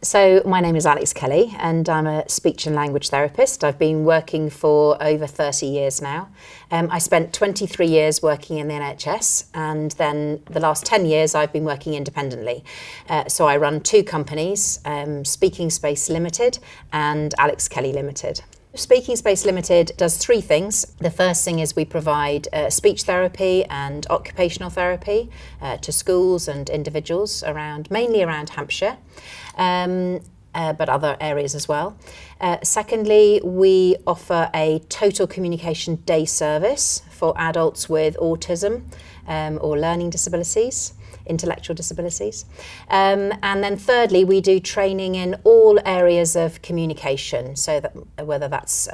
So my name is Alex Kelly and I'm a speech and language therapist. I've been working for over 30 years now. I spent 23 years working in the NHS, and then the last 10 years I've been working independently. So I run two companies, Speaking Space Limited and Alex Kelly Limited. Speaking Space Limited does three things. The first thing is we provide speech therapy and occupational therapy to schools and individuals mainly around Hampshire, but other areas as well. Secondly, we offer a total communication day service for adults with autism or learning disabilities, intellectual disabilities. And then thirdly, we do training in all areas of communication, so that whether that's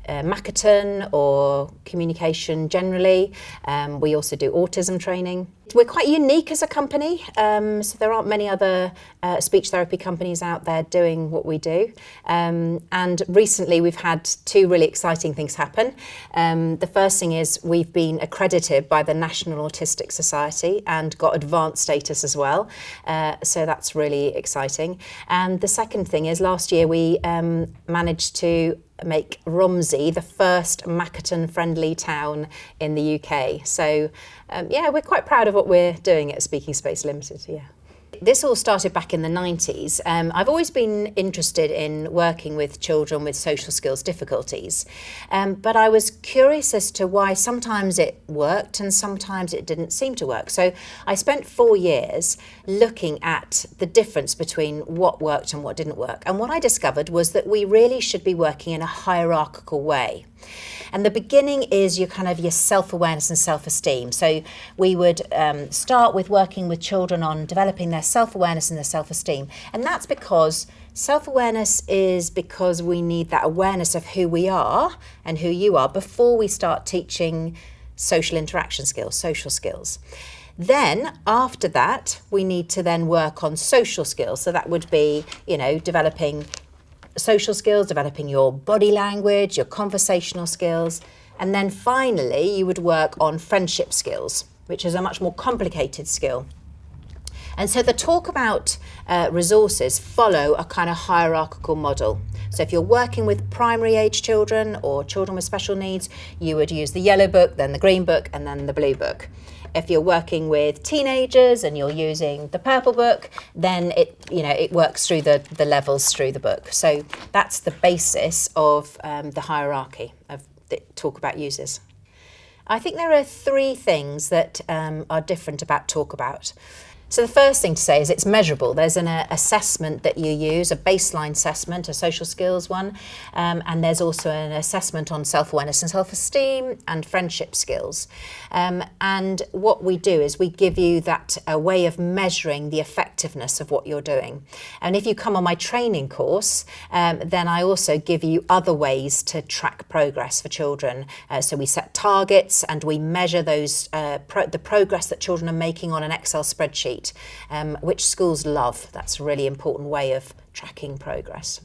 Makaton or communication generally. We also do autism training. We're quite unique as a company, so there aren't many other speech therapy companies out there doing what we do. And recently we've had two really exciting things happen. The first thing is we've been accredited by the National Autistic Society and got advanced status as well. So that's really exciting. And the second thing is last year we managed to make Romsey the first Makaton-friendly town in the UK. So we're quite proud of what we're doing at Speaking Space Limited, This all started back in the 90s. I've always been interested in working with children with social skills difficulties, but I was curious as to why sometimes it worked and sometimes it didn't seem to work. So I spent 4 years looking at the difference between what worked and what didn't work. And what I discovered was that we really should be working in a hierarchical way. And the beginning is your self-awareness and self-esteem. So we would start with working with children on developing their self-awareness and their self-esteem. And that's because self-awareness is because we need that awareness of who we are and who you are before we start teaching social interaction skills, social skills. Then after that, we need to then work on social skills. So that would be, developing social skills, developing your body language, your conversational skills. And then finally, you would work on friendship skills, which is a much more complicated skill. And so the Talkabout resources follow a kind of hierarchical model. So if you're working with primary age children or children with special needs, you would use the yellow book, then the green book, and then the blue book. If you're working with teenagers and you're using the purple book, then it works through the levels through the book. So that's the basis of the hierarchy of the Talkabout uses. I think there are three things that are different about Talkabout. So the first thing to say is it's measurable. There's an assessment that you use, a baseline assessment, a social skills one, and there's also an assessment on self-awareness and self-esteem and friendship skills. And what we do is we give you a way of measuring the effectiveness of what you're doing. And if you come on my training course, then I also give you other ways to track progress for children. So we set targets and we measure those the progress that children are making on an Excel spreadsheet. Which schools love. That's a really important way of tracking progress.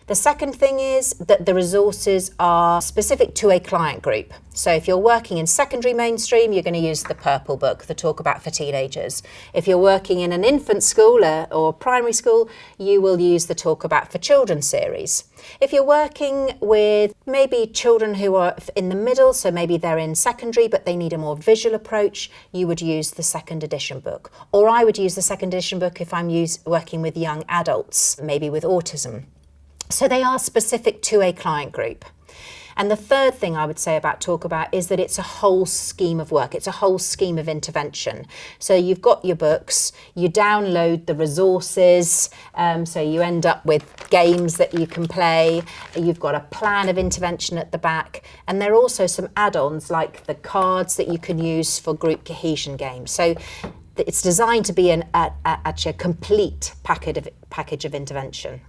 The second thing is that the resources are specific to a client group. So if you're working in secondary mainstream, you're going to use the purple book, the Talkabout for Teenagers. If you're working in an infant school or primary school, you will use the Talkabout for Children series. If you're working with maybe children who are in the middle, so maybe they're in secondary but they need a more visual approach, you would use the second edition book. Or I would use the second edition book if I'm working with young adults, maybe with autism. So they are specific to a client group. And the third thing I would say about Talkabout is that it's a whole scheme of work. It's a whole scheme of intervention. So you've got your books, you download the resources, so you end up with games that you can play. You've got a plan of intervention at the back. And there are also some add-ons like the cards that you can use for group cohesion games. So it's designed to be actually a complete package of intervention.